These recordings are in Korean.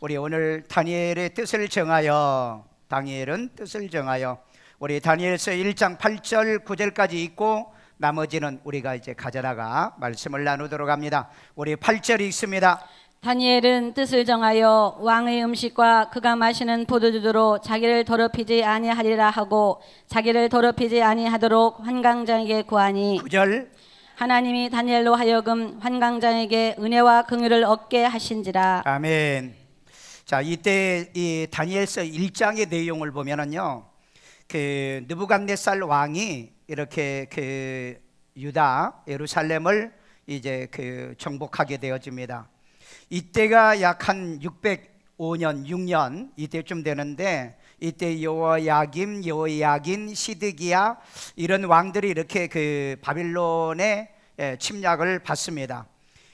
우리 오늘 다니엘의 뜻을 정하여, 다니엘은 뜻을 정하여 우리 다니엘서 1장 8절 9절까지 읽고 나머지는 우리가 이제 가져다가 말씀을 나누도록 합니다. 우리 8절 읽습니다. 다니엘은 뜻을 정하여 왕의 음식과 그가 마시는 포도주로 자기를 더럽히지 아니하리라 하고 자기를 더럽히지 아니하도록 환강장에게 구하니 9절 하나님이 다니엘로 하여금 환강장에게 은혜와 긍휼을 얻게 하신지라. 아멘. 자, 이때 이 다니엘서 1장의 내용을 보면은요, 그 느부갓네살 왕이 이렇게 그 유다 예루살렘을 이제 그 정복하게 되어집니다. 이때가 약 한 605년 6년 이때쯤 되는데, 이때 여호야김, 여호야긴, 시드기야 이런 왕들이 이렇게 그 바빌론의 침략을 받습니다.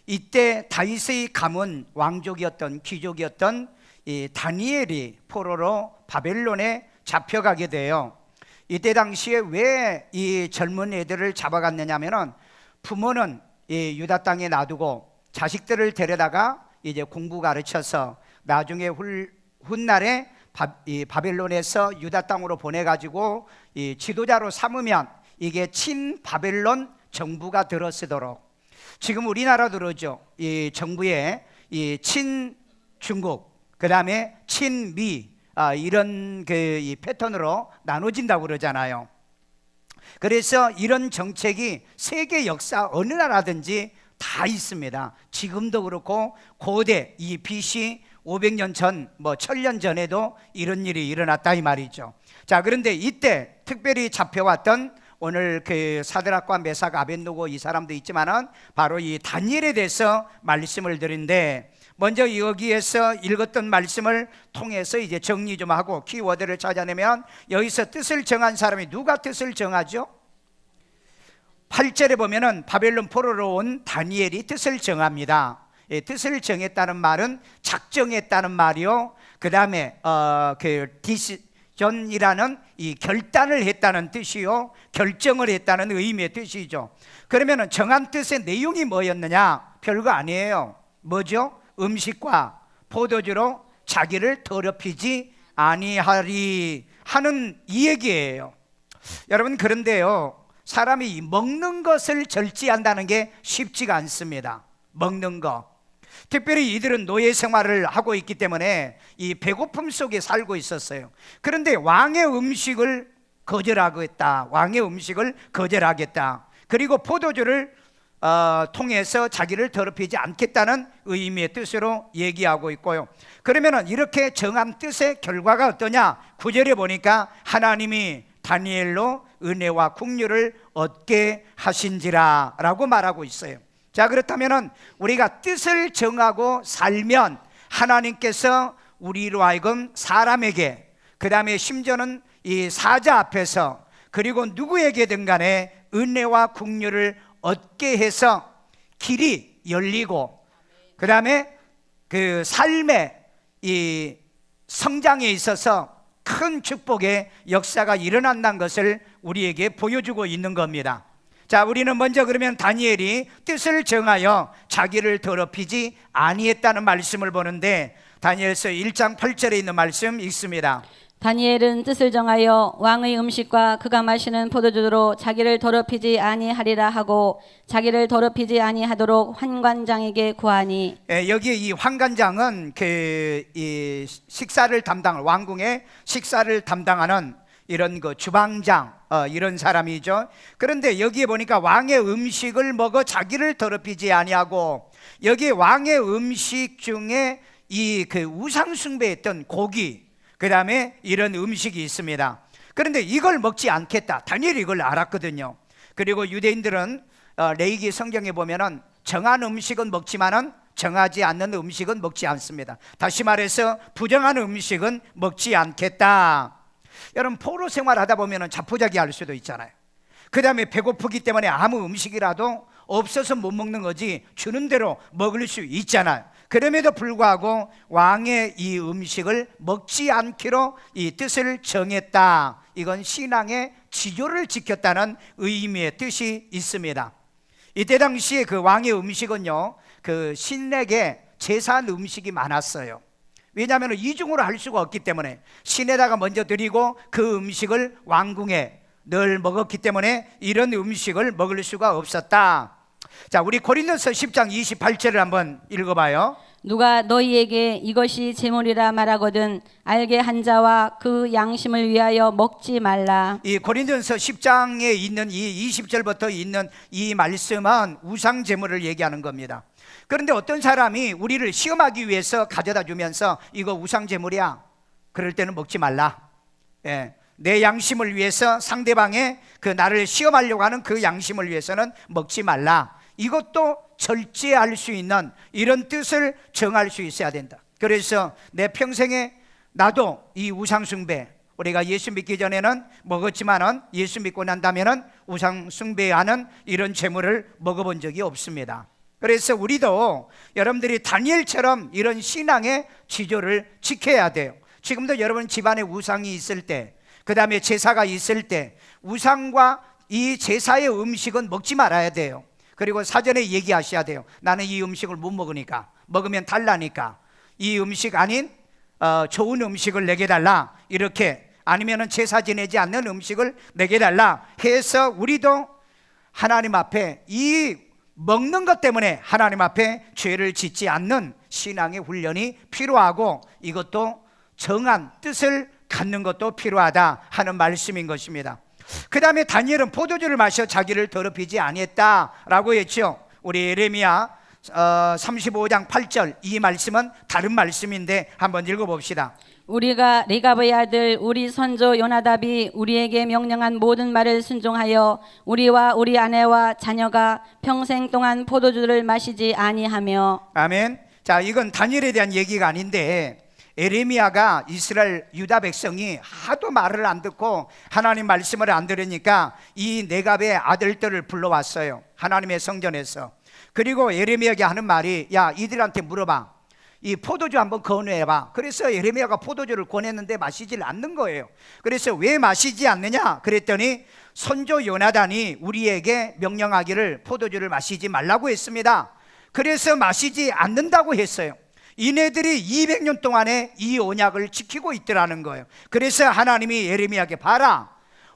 이때 다윗의 가문 왕족이었던 귀족이었던 이 다니엘이 포로로 바벨론에 잡혀가게 돼요. 이때 당시에 왜 이 젊은 애들을 잡아갔느냐면은 부모는 이 유다 땅에 놔두고 자식들을 데려다가 이제 공부 가르쳐서 나중에 훗날에 바벨론에서 유다 땅으로 보내가지고 이 지도자로 삼으면 이게 친 바벨론 정부가 들어서도록, 지금 우리나라도 그러죠. 이 정부에 이 친 중국, 그 다음에 친미, 이런 이 패턴으로 나눠진다고 그러잖아요. 그래서 이런 정책이 세계 역사 어느 나라든지 다 있습니다. 지금도 그렇고 고대 이 BC 500년 전, 뭐 1000년 전에도 이런 일이 일어났다 이 말이죠. 자, 그런데 이때 특별히 잡혀왔던 오늘 그 사드락과 메삭 아벳느고 이 사람도 있지만은 바로 이 다니엘에 대해서 말씀을 드린데, 먼저 여기에서 읽었던 말씀을 통해서 이제 정리 좀 하고 키워드를 찾아내면, 여기서 뜻을 정한 사람이 누가 뜻을 정하죠? 8절에 보면은 바벨론 포로로 온 다니엘이 뜻을 정합니다. 뜻을 정했다는 말은 작정했다는 말이요, 그 다음에 그 디시전이라는 이 결단을 했다는 뜻이요, 결정을 했다는 의미의 뜻이죠. 그러면은 정한 뜻의 내용이 뭐였느냐? 별거 아니에요. 뭐죠? 음식과 포도주로 자기를 더럽히지 아니하리 하는 이 얘기예요. 여러분, 그런데요, 사람이 먹는 것을 절제한다는 게 쉽지가 않습니다. 먹는 거, 특별히 이들은 노예 생활을 하고 있기 때문에 이 배고픔 속에 살고 있었어요. 그런데 왕의 음식을 거절하겠다, 왕의 음식을 거절하겠다, 그리고 포도주를 통해서 자기를 더럽히지 않겠다는 의미의 뜻으로 얘기하고 있고요. 그러면 이렇게 정한 뜻의 결과가 어떠냐? 9절에 보니까 하나님이 다니엘로 은혜와 긍휼을 얻게 하신지라 라고 말하고 있어요. 자, 그렇다면 우리가 뜻을 정하고 살면 하나님께서 우리로 하여금 사람에게, 그 다음에 심지어는 이 사자 앞에서, 그리고 누구에게든 간에 은혜와 긍휼을 얻게 해서 길이 열리고, 그 다음에 그 삶의 이 성장에 있어서 큰 축복의 역사가 일어난다는 것을 우리에게 보여주고 있는 겁니다. 자, 우리는 먼저 그러면 다니엘이 뜻을 정하여 자기를 더럽히지 아니했다는 말씀을 보는데, 다니엘서 1장 8절에 있는 말씀 읽습니다. 다니엘은 뜻을 정하여 왕의 음식과 그가 마시는 포도주로 자기를 더럽히지 아니하리라 하고 자기를 더럽히지 아니하도록 환관장에게 구하니. 여기 이 환관장은 이 식사를 담당, 왕궁의 식사를 담당하는 이런 그 주방장, 이런 사람이죠. 그런데 여기에 보니까 왕의 음식을 먹어 자기를 더럽히지 아니하고, 여기 왕의 음식 중에 이 그 우상 숭배했던 고기, 그 다음에 이런 음식이 있습니다. 그런데 이걸 먹지 않겠다, 다니엘이 이걸 알았거든요. 그리고 유대인들은 레위기 성경에 보면은 정한 음식은 먹지만은 정하지 않는 음식은 먹지 않습니다. 다시 말해서 부정한 음식은 먹지 않겠다. 여러분, 포로 생활하다 보면은 자포자기 할 수도 있잖아요. 그 다음에 배고프기 때문에 아무 음식이라도 없어서 못 먹는 거지 주는 대로 먹을 수 있잖아요. 그럼에도 불구하고 왕의 이 음식을 먹지 않기로 이 뜻을 정했다. 이건 신앙의 지조를 지켰다는 의미의 뜻이 있습니다. 이때 당시에 그 왕의 음식은요, 그 신에게 제사한 음식이 많았어요. 왜냐하면 이중으로 할 수가 없기 때문에 신에다가 먼저 드리고 그 음식을 왕궁에 늘 먹었기 때문에 이런 음식을 먹을 수가 없었다. 자, 우리 고린도서 10장 28절을 한번 읽어봐요. 누가 너희에게 이것이 제물이라 말하거든 알게 한 자와 그 양심을 위하여 먹지 말라. 이 고린도서 10장에 있는 이 20절부터 있는 이 말씀은 우상 제물을 얘기하는 겁니다. 그런데 어떤 사람이 우리를 시험하기 위해서 가져다 주면서 이거 우상 제물이야, 그럴 때는 먹지 말라. 예, 내 양심을 위해서 상대방의 그 나를 시험하려고 하는 그 양심을 위해서는 먹지 말라. 이것도 절제할 수 있는 이런 뜻을 정할 수 있어야 된다. 그래서 내 평생에 나도 이 우상숭배, 우리가 예수 믿기 전에는 먹었지만은 예수 믿고 난 다음에는 우상숭배하는 이런 재물을 먹어본 적이 없습니다. 그래서 우리도 여러분들이 다니엘처럼 이런 신앙의 지조를 지켜야 돼요. 지금도 여러분 집안에 우상이 있을 때, 그 다음에 제사가 있을 때 우상과 이 제사의 음식은 먹지 말아야 돼요. 그리고 사전에 얘기하셔야 돼요. 나는 이 음식을 못 먹으니까, 먹으면 달라니까 이 음식 아닌 좋은 음식을 내게 달라, 이렇게, 아니면 제사 지내지 않는 음식을 내게 달라 해서 우리도 하나님 앞에 이 먹는 것 때문에 하나님 앞에 죄를 짓지 않는 신앙의 훈련이 필요하고, 이것도 정한 뜻을 갖는 것도 필요하다 하는 말씀인 것입니다. 그 다음에 다니엘은 포도주를 마셔 자기를 더럽히지 아니했다라고 했죠. 우리 예레미야 35장 8절, 이 말씀은 다른 말씀인데 한번 읽어봅시다. 우리가 레갑의 아들 우리 선조 요나답이 우리에게 명령한 모든 말을 순종하여 우리와 우리 아내와 자녀가 평생 동안 포도주를 마시지 아니하며. 아멘. 자, 이건 다니엘에 대한 얘기가 아닌데, 에레미야가 이스라엘 유다 백성이 하도 말을 안 듣고 하나님 말씀을 안 들으니까 이 네갑의 아들들을 불러왔어요, 하나님의 성전에서. 그리고 에레미야에게 하는 말이, 야, 이들한테 물어봐, 이 포도주 한번 권해봐. 그래서 에레미야가 포도주를 권했는데 마시질 않는 거예요. 그래서 왜 마시지 않느냐 그랬더니 선조 요나단이 우리에게 명령하기를 포도주를 마시지 말라고 했습니다. 그래서 마시지 않는다고 했어요. 이네들이 200년 동안에 이 언약을 지키고 있더라는 거예요. 그래서 하나님이 예레미야에게, 봐라,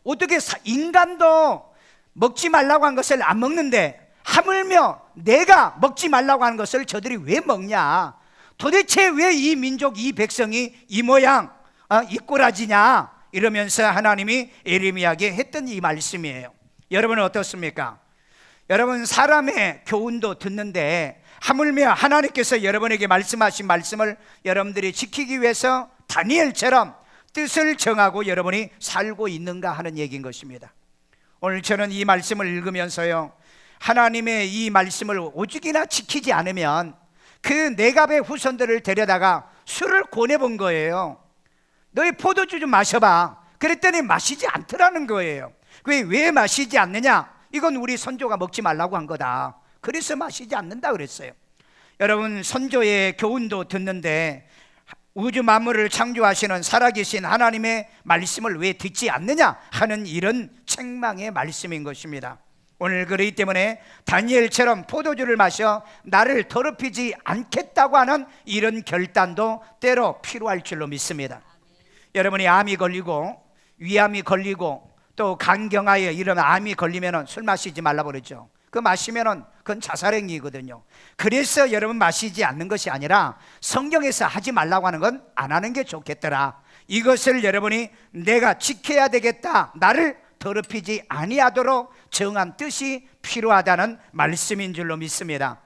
어떻게 인간도 먹지 말라고 한 것을 안 먹는데 하물며 내가 먹지 말라고 하는 것을 저들이 왜 먹냐, 도대체 왜 이 민족, 이 백성이 이 모양 이 꼬라지냐, 이러면서 하나님이 예레미야에게 했던 이 말씀이에요. 여러분은 어떻습니까? 여러분, 사람의 교훈도 듣는데 하물며 하나님께서 여러분에게 말씀하신 말씀을 여러분들이 지키기 위해서 다니엘처럼 뜻을 정하고 여러분이 살고 있는가 하는 얘기인 것입니다. 오늘 저는 이 말씀을 읽으면서요, 하나님의 이 말씀을 오직이나 지키지 않으면 그 네갑의 후손들을 데려다가 술을 권해본 거예요. 너희 포도주 좀 마셔봐. 그랬더니 마시지 않더라는 거예요. 왜 마시지 않느냐? 이건 우리 선조가 먹지 말라고 한 거다. 그래서 마시지 않는다 그랬어요. 여러분, 선조의 교훈도 듣는데 우주 만물을 창조하시는 살아계신 하나님의 말씀을 왜 듣지 않느냐 하는 이런 책망의 말씀인 것입니다. 오늘 그렇기 때문에 다니엘처럼 포도주를 마셔 나를 더럽히지 않겠다고 하는 이런 결단도 때로 필요할 줄로 믿습니다. 여러분이 암이 걸리고 위암이 걸리고 또 간경화에 이런 암이 걸리면 술 마시지 말라고 그러죠. 그 마시면은 그건 자살행위거든요. 그래서 여러분 마시지 않는 것이 아니라 성경에서 하지 말라고 하는 건 안 하는 게 좋겠더라. 이것을 여러분이 내가 지켜야 되겠다, 나를 더럽히지 아니하도록 정한 뜻이 필요하다는 말씀인 줄로 믿습니다.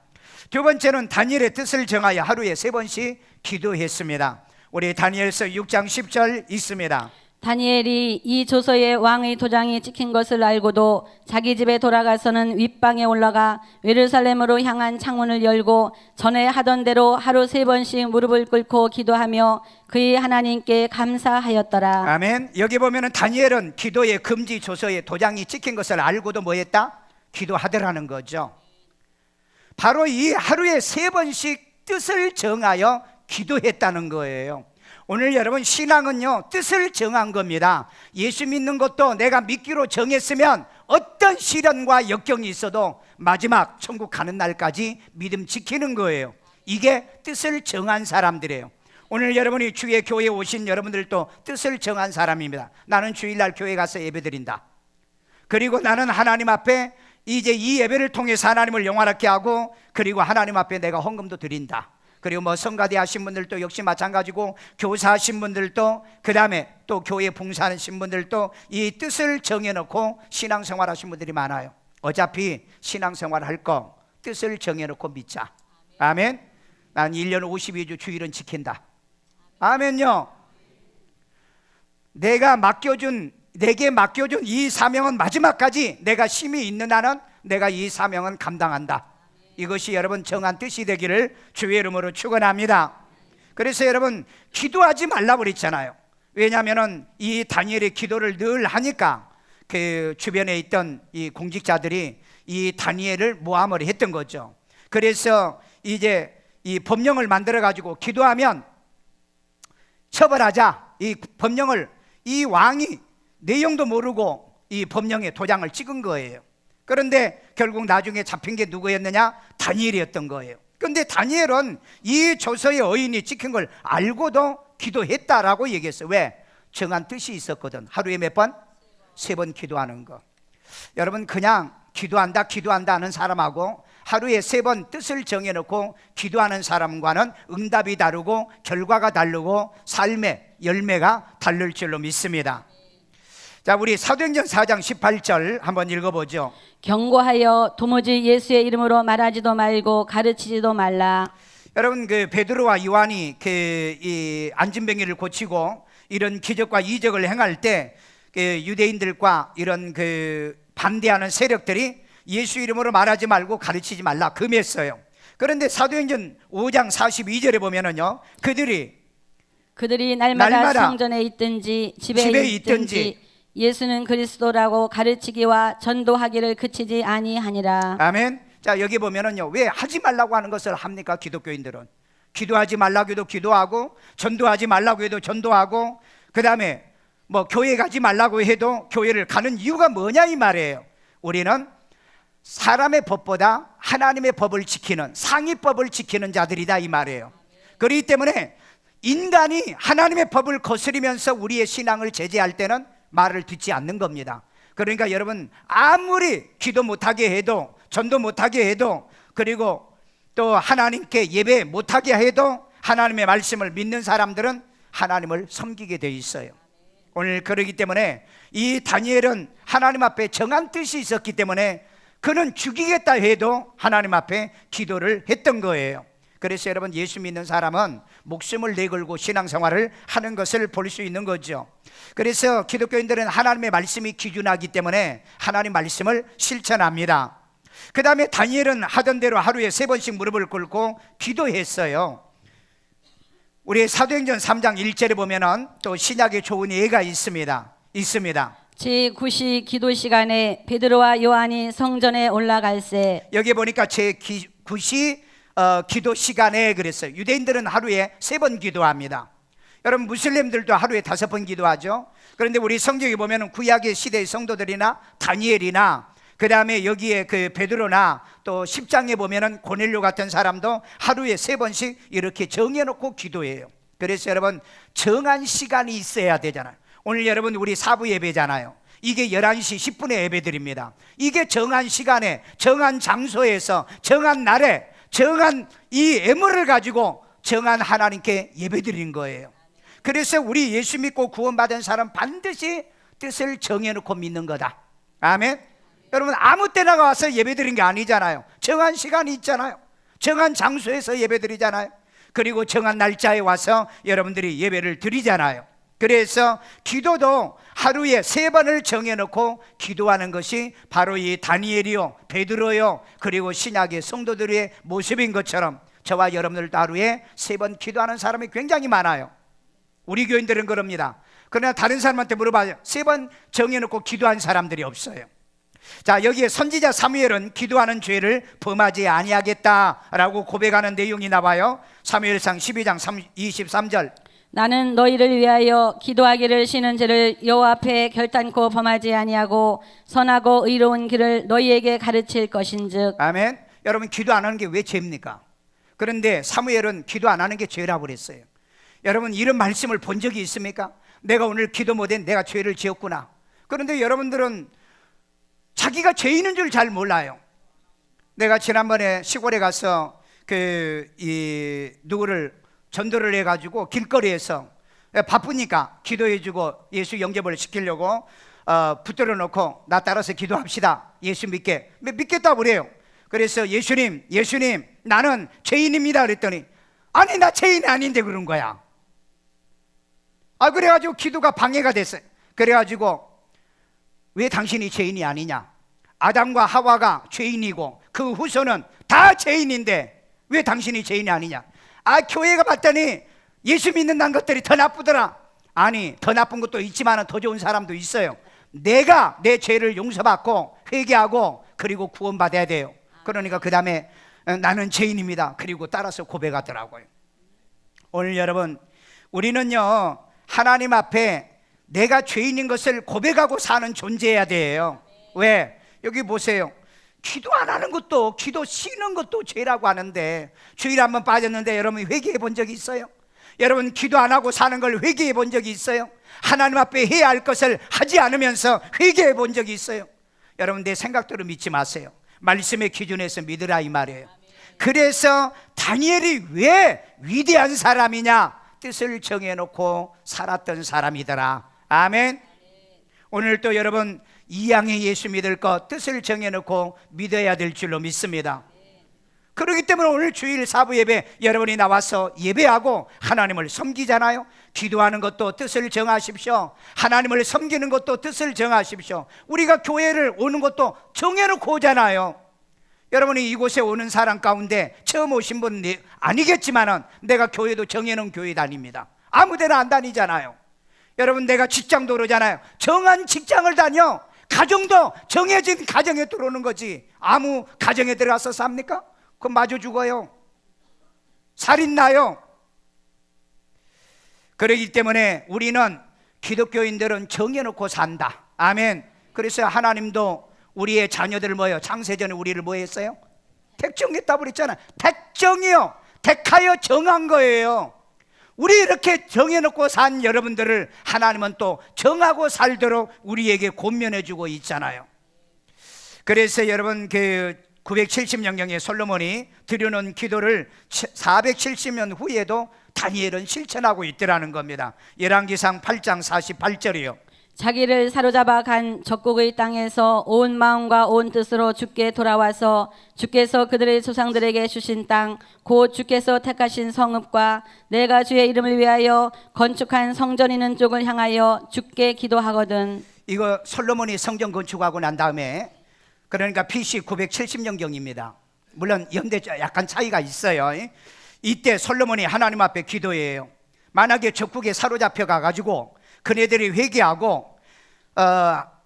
두 번째는 다니엘의 뜻을 정하여 하루에 3번씩 기도했습니다. 우리 다니엘서 6장 10절 있습니다. 다니엘이 이 조서에 왕의 도장이 찍힌 것을 알고도 자기 집에 돌아가서는 윗방에 올라가 예루살렘으로 향한 창문을 열고 전에 하던 대로 하루 3번씩 무릎을 꿇고 기도하며 그의 하나님께 감사하였더라. 아멘. 여기 보면은 다니엘은 기도의 금지 조서에 도장이 찍힌 것을 알고도 뭐 했다? 기도하더라는 거죠. 바로 이 하루에 3번씩 뜻을 정하여 기도했다는 거예요. 오늘 여러분, 신앙은요 뜻을 정한 겁니다. 예수 믿는 것도 내가 믿기로 정했으면 어떤 시련과 역경이 있어도 마지막 천국 가는 날까지 믿음 지키는 거예요. 이게 뜻을 정한 사람들이에요. 오늘 여러분이 주의 교회에 오신 여러분들도 뜻을 정한 사람입니다. 나는 주일날 교회 가서 예배드린다. 그리고 나는 하나님 앞에 이제 이 예배를 통해서 하나님을 영화롭게 하고, 그리고 하나님 앞에 내가 헌금도 드린다. 그리고 뭐 성가대 하신 분들도 역시 마찬가지고, 교사 하신 분들도, 그 다음에 또 교회 봉사하신 분들도 이 뜻을 정해놓고 신앙생활 하신 분들이 많아요. 어차피 신앙생활 할 거 뜻을 정해놓고 믿자. 아멘. 난 1년 52주 주일은 지킨다. 아멘요. 내게 맡겨준 이 사명은 마지막까지 내가 힘이 있는 한은 내가 이 사명은 감당한다. 이것이 여러분 정한 뜻이 되기를 주의 이름으로 축원합니다. 그래서 여러분 기도하지 말라고 그랬잖아요. 왜냐하면 이 다니엘의 기도를 늘 하니까 그 주변에 있던 이 공직자들이 이 다니엘을 모함을 했던 거죠. 그래서 이제 이 법령을 만들어 가지고 기도하면 처벌하자. 이 법령을 이 왕이 내용도 모르고 이 법령에 도장을 찍은 거예요. 그런데 결국 나중에 잡힌 게 누구였느냐? 다니엘이었던 거예요. 그런데 다니엘은 이 조서의 어인이 찍힌 걸 알고도 기도했다라고 얘기했어요. 왜? 정한 뜻이 있었거든. 하루에 몇 번? 3번 기도하는 거. 여러분 그냥 기도한다 하는 사람하고 하루에 3번 뜻을 정해놓고 기도하는 사람과는 응답이 다르고 결과가 다르고 삶의 열매가 다를 줄로 믿습니다. 자, 우리 사도행전 4장 18절 한번 읽어보죠. 경고하여 도무지 예수의 이름으로 말하지도 말고 가르치지도 말라. 여러분 그 베드로와 요한이 이 안진병이를 고치고 이런 기적과 이적을 행할 때 그 유대인들과 이런 그 반대하는 세력들이 예수 이름으로 말하지 말고 가르치지 말라 금했어요. 그런데 사도행전 5장 42절에 보면은요, 그들이 날마다 성전에 있든지 집에 있든지 예수는 그리스도라고 가르치기와 전도하기를 그치지 아니하니라. 아멘. 자, 여기 보면은요, 왜 하지 말라고 하는 것을 합니까? 기독교인들은 기도하지 말라고 해도 기도하고, 전도하지 말라고 해도 전도하고, 그 다음에 뭐 교회 가지 말라고 해도 교회를 가는 이유가 뭐냐 이 말이에요. 우리는 사람의 법보다 하나님의 법을 지키는 상위법을 지키는 자들이다 이 말이에요. 그렇기 때문에 인간이 하나님의 법을 거스리면서 우리의 신앙을 제재할 때는 말을 듣지 않는 겁니다. 그러니까 여러분 아무리 기도 못하게 해도, 전도 못하게 해도, 그리고 또 하나님께 예배 못하게 해도 하나님의 말씀을 믿는 사람들은 하나님을 섬기게 돼 있어요. 오늘 그러기 때문에 이 다니엘은 하나님 앞에 정한 뜻이 있었기 때문에 그는 죽이겠다 해도 하나님 앞에 기도를 했던 거예요. 그래서 여러분 예수 믿는 사람은 목숨을 내걸고 신앙생활을 하는 것을 볼 수 있는 거죠. 그래서 기독교인들은 하나님의 말씀이 기준하기 때문에 하나님 말씀을 실천합니다. 그 다음에 다니엘은 하던 대로 하루에 3번씩 무릎을 꿇고 기도했어요. 우리 사도행전 3장 1절에 보면은 또 신약에 좋은 예가 있습니다. 제9시 기도 시간에 베드로와 요한이 성전에 올라갈새. 여기 보니까 제9시 기도 시간에 그랬어요. 유대인들은 하루에 3번 기도합니다. 여러분 무슬림들도 하루에 5번 기도하죠. 그런데 우리 성경에 보면은 구약의 시대의 성도들이나 다니엘이나 그 다음에 여기에 그 베드로나 또 10장에 보면은 고넬료 같은 사람도 하루에 3번씩 이렇게 정해놓고 기도해요. 그래서 여러분 정한 시간이 있어야 되잖아요. 오늘 여러분 우리 사부 예배잖아요. 이게 11시 10분에 예배드립니다. 이게 정한 시간에 정한 장소에서 정한 날에 정한 이 예물을 가지고 정한 하나님께 예배드린 거예요. 그래서 우리 예수 믿고 구원받은 사람 반드시 뜻을 정해놓고 믿는 거다. 아멘. 여러분 아무 때나 와서 예배드린 게 아니잖아요. 정한 시간이 있잖아요. 정한 장소에서 예배드리잖아요. 그리고 정한 날짜에 와서 여러분들이 예배를 드리잖아요. 그래서 기도도 하루에 3번을 정해놓고 기도하는 것이 바로 이 다니엘이요, 베드로요, 그리고 신약의 성도들의 모습인 것처럼 저와 여러분들도 하루에 3번 기도하는 사람이 굉장히 많아요. 우리 교인들은 그럽니다. 그러나 다른 사람한테 물어봐요. 3번 정해놓고 기도한 사람들이 없어요. 자, 여기에 선지자 사무엘은 기도하는 죄를 범하지 아니하겠다라고 고백하는 내용이 나와요. 사무엘상 12장 23절. 나는 너희를 위하여 기도하기를 쉬는 죄를 여호와 앞에 결단코 범하지 아니하고 선하고 의로운 길을 너희에게 가르칠 것인즉. 아멘. 여러분 기도 안 하는 게 왜 죄입니까? 그런데 사무엘은 기도 안 하는 게 죄라고 그랬어요. 여러분 이런 말씀을 본 적이 있습니까? 내가 오늘 기도 못해 내가 죄를 지었구나. 그런데 여러분들은 자기가 죄인인 줄 잘 몰라요. 내가 지난번에 시골에 가서 누구를 전도를 해가지고 길거리에서 바쁘니까 기도해주고 예수 영접을 시키려고 붙들어 놓고 나 따라서 기도합시다. 예수 믿겠다고 그래요. 그래서 예수님 나는 죄인입니다 그랬더니 아니 나 죄인이 아닌데 그런 거야. 그래가지고 기도가 방해가 됐어요. 그래가지고 왜 당신이 죄인이 아니냐? 아담과 하와가 죄인이고 그 후손은 다 죄인인데 왜 당신이 죄인이 아니냐? 교회가 봤더니 예수 믿는다는 것들이 더 나쁘더라. 아니 더 나쁜 것도 있지만 더 좋은 사람도 있어요. 내가 내 죄를 용서받고 회개하고 그리고 구원받아야 돼요. 그러니까 그 다음에 나는 죄인입니다 그리고 따라서 고백하더라고요. 오늘 여러분 우리는요 하나님 앞에 내가 죄인인 것을 고백하고 사는 존재여야 돼요. 왜? 여기 보세요. 기도 안 하는 것도 기도 쉬는 것도 죄라고 하는데 주일 한번 빠졌는데 여러분 회개해 본 적이 있어요? 여러분 기도 안 하고 사는 걸 회개해 본 적이 있어요? 하나님 앞에 해야 할 것을 하지 않으면서 회개해 본 적이 있어요? 여러분 내 생각대로 믿지 마세요. 말씀의 기준에서 믿으라 이 말이에요. 그래서 다니엘이 왜 위대한 사람이냐? 뜻을 정해놓고 살았던 사람이더라. 아멘. 오늘 또 여러분 이양의 예수 믿을 것 뜻을 정해놓고 믿어야 될 줄로 믿습니다. 그렇기 때문에 오늘 주일 사부 예배 여러분이 나와서 예배하고 하나님을 섬기잖아요. 기도하는 것도 뜻을 정하십시오. 하나님을 섬기는 것도 뜻을 정하십시오. 우리가 교회를 오는 것도 정해놓고 오잖아요. 여러분이 이곳에 오는 사람 가운데 처음 오신 분 아니겠지만은 내가 교회도 정해놓은 교회 다닙니다. 아무데나 안 다니잖아요. 여러분 내가 직장도 그러잖아요. 정한 직장을 다녀. 가정도 정해진 가정에 들어오는 거지. 아무 가정에 들어가서 삽니까? 그럼 마저 죽어요. 살인 나요. 그렇기 때문에 우리는 기독교인들은 정해놓고 산다. 아멘. 그래서 하나님도 우리의 자녀들 뭐예요? 창세전에 우리를 뭐 했어요? 택정했다고 그랬잖아요. 택정이요. 택하여 정한 거예요. 우리 이렇게 정해놓고 산 여러분들을 하나님은 또 정하고 살도록 우리에게 권면해주고 있잖아요. 그래서 여러분 970년경에 솔로몬이 드려놓은 기도를 470년 후에도 다니엘은 실천하고 있더라는 겁니다. 열왕기상 8장 48절이요. 자기를 사로잡아 간 적국의 땅에서 온 마음과 온 뜻으로 주께 돌아와서 주께서 그들의 조상들에게 주신 땅 곧 주께서 택하신 성읍과 내가 주의 이름을 위하여 건축한 성전 있는 쪽을 향하여 주께 기도하거든. 이거 솔로몬이 성전 건축하고 난 다음에 그러니까 BC 970년경입니다. 물론 연대 약간 차이가 있어요. 이때 솔로몬이 하나님 앞에 기도해요. 만약에 적국에 사로잡혀 가가지고 그네들이 회개하고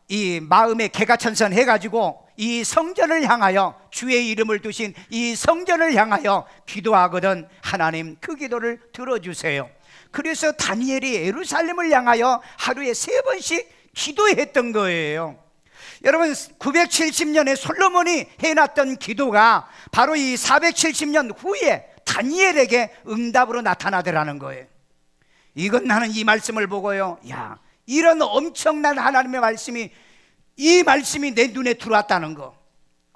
이 마음에 개가천선 해가지고 이 성전을 향하여 주의 이름을 두신 이 성전을 향하여 기도하거든 하나님 그 기도를 들어주세요. 그래서 다니엘이 예루살렘을 향하여 하루에 3번씩 기도했던 거예요. 여러분 970년에 솔로몬이 해놨던 기도가 바로 이 470년 후에 다니엘에게 응답으로 나타나더라는 거예요. 이건 나는 이 말씀을 보고요, 야, 이런 엄청난 하나님의 말씀이 이 말씀이 내 눈에 들어왔다는 거.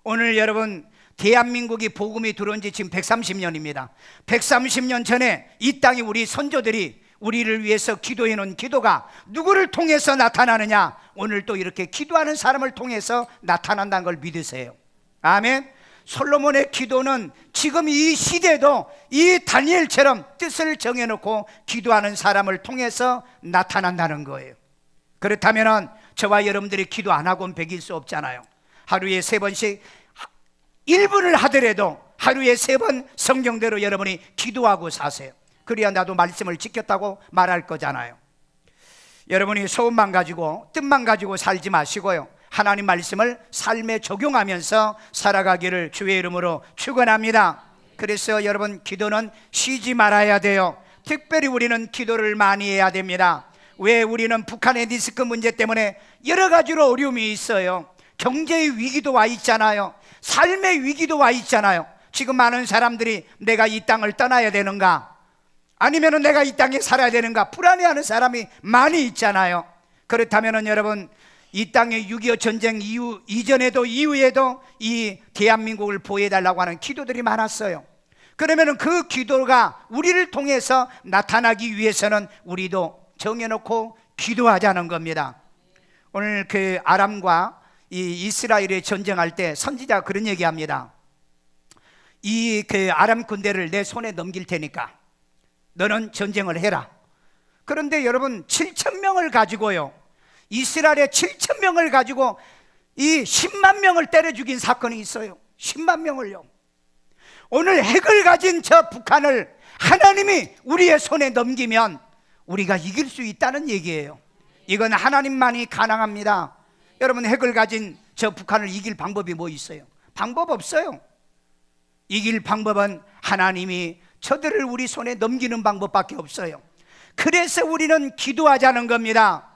오늘 여러분 대한민국이 복음이 들어온 지 지금 130년입니다 130년 전에 이 땅에 우리 선조들이 우리를 위해서 기도해 놓은 기도가 누구를 통해서 나타나느냐? 오늘 또 이렇게 기도하는 사람을 통해서 나타난다는 걸 믿으세요. 아멘. 솔로몬의 기도는 지금 이 시대도 이 다니엘처럼 뜻을 정해놓고 기도하는 사람을 통해서 나타난다는 거예요. 그렇다면 저와 여러분들이 기도 안 하고는 베길 수 없잖아요. 하루에 3번씩 1분을 하더라도 하루에 3번 성경대로 여러분이 기도하고 사세요. 그래야 나도 말씀을 지켰다고 말할 거잖아요. 여러분이 소원만 가지고 뜻만 가지고 살지 마시고요, 하나님 말씀을 삶에 적용하면서 살아가기를 주의 이름으로 축원합니다. 그래서 여러분 기도는 쉬지 말아야 돼요. 특별히 우리는 기도를 많이 해야 됩니다. 왜? 우리는 북한의 리스크 문제 때문에 여러 가지로 어려움이 있어요. 경제의 위기도 와 있잖아요. 삶의 위기도 와 있잖아요. 지금 많은 사람들이 내가 이 땅을 떠나야 되는가? 아니면은 내가 이 땅에 살아야 되는가 불안해하는 사람이 많이 있잖아요. 그렇다면은 여러분, 이 땅의 6.25 전쟁 이전에도 이후에도 이 대한민국을 보호해달라고 하는 기도들이 많았어요. 그러면은 그 기도가 우리를 통해서 나타나기 위해서는 우리도 정해놓고 기도하자는 겁니다. 오늘 그 아람과 이 이스라엘의 전쟁할 때 선지자가 그런 얘기합니다. 이 그 아람 군대를 내 손에 넘길 테니까 너는 전쟁을 해라. 그런데 여러분, 7,000명을 가지고요, 이스라엘의 7,000명을 가지고 이 10만 명을 때려 죽인 사건이 있어요. 10만 명을요. 오늘 핵을 가진 저 북한을 하나님이 우리의 손에 넘기면 우리가 이길 수 있다는 얘기예요. 이건 하나님만이 가능합니다. 여러분, 핵을 가진 저 북한을 이길 방법이 뭐 있어요? 방법 없어요. 이길 방법은 하나님이 저들을 우리 손에 넘기는 방법밖에 없어요. 그래서 우리는 기도하자는 겁니다.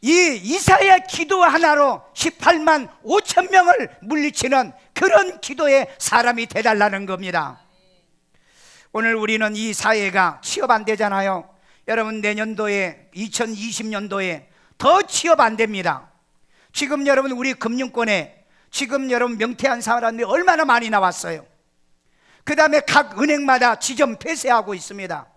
이 이사야 기도 하나로 18만 5천 명을 물리치는 그런 기도의 사람이 되달라는 겁니다. 오늘 우리는 이 사회가 취업 안 되잖아요. 여러분, 내년도에 2020년도에 더 취업 안 됩니다. 지금 여러분, 우리 금융권에 지금 여러분 명퇴한 사람들이 얼마나 많이 나왔어요. 그 다음에 각 은행마다 지점 폐쇄하고 있습니다.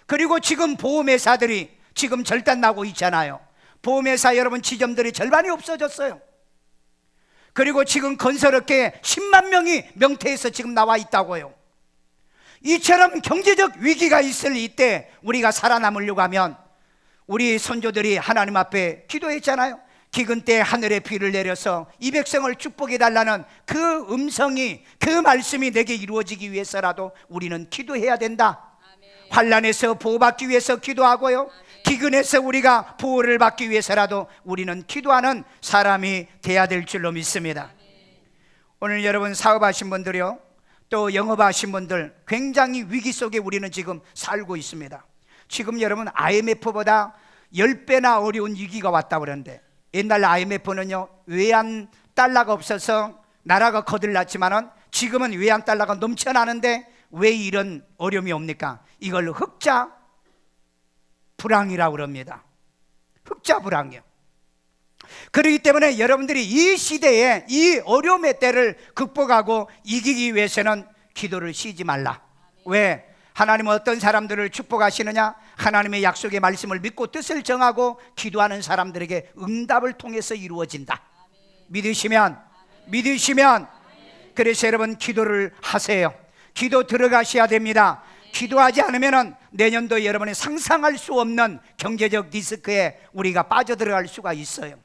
그리고 지금 보험회사들이 지금 절단 나고 있잖아요. 보험회사 여러분 지점들이 절반이 없어졌어요. 그리고 지금 건설업계에 10만 명이 명퇴해서 지금 나와 있다고요. 이처럼 경제적 위기가 있을 이때 우리가 살아남으려고 하면 우리 선조들이 하나님 앞에 기도했잖아요. 기근 때 하늘에 비를 내려서 이 백성을 축복해 달라는 그 음성이, 그 말씀이 내게 이루어지기 위해서라도 우리는 기도해야 된다. 환난에서 보호받기 위해서 기도하고요, 기근에서 우리가 보호를 받기 위해서라도 우리는 기도하는 사람이 돼야 될 줄로 믿습니다. 오늘 여러분 사업하신 분들이요, 또 영업하신 분들, 굉장히 위기 속에 우리는 지금 살고 있습니다. 지금 여러분 IMF보다 10배나 어려운 위기가 왔다 그러는데, 옛날 IMF는요 외환 달러가 없어서 나라가 거들났지만은 지금은 외환 달러가 넘쳐나는데 왜 이런 어려움이 옵니까? 이걸 흑자 불황이라고 그럽니다. 흑자 불황이요. 그렇기 때문에 여러분들이 이 시대에 이 어려움의 때를 극복하고 이기기 위해서는 기도를 쉬지 말라. 왜? 하나님은 어떤 사람들을 축복하시느냐? 하나님의 약속의 말씀을 믿고 뜻을 정하고 기도하는 사람들에게 응답을 통해서 이루어진다. 믿으시면 그래서 여러분 기도를 하세요. 기도 들어가셔야 됩니다. 기도하지 않으면 내년도 여러분이 상상할 수 없는 경제적 리스크에 우리가 빠져들어갈 수가 있어요.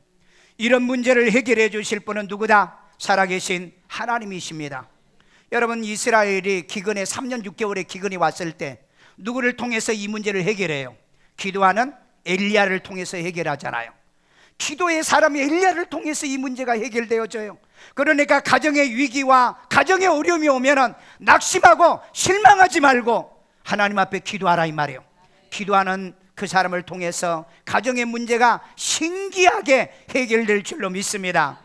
이런 문제를 해결해 주실 분은 누구다? 살아계신 하나님이십니다. 여러분, 이스라엘이 기근에 3년 6개월의 기근이 왔을 때 누구를 통해서 이 문제를 해결해요? 기도하는 엘리야를 통해서 해결하잖아요. 기도의 사람이 엘리야를 통해서 이 문제가 해결되어져요. 그러니까 가정의 위기와 가정의 어려움이 오면은 낙심하고 실망하지 말고 하나님 앞에 기도하라 이 말이에요. 기도하는 그 사람을 통해서 가정의 문제가 신기하게 해결될 줄로 믿습니다.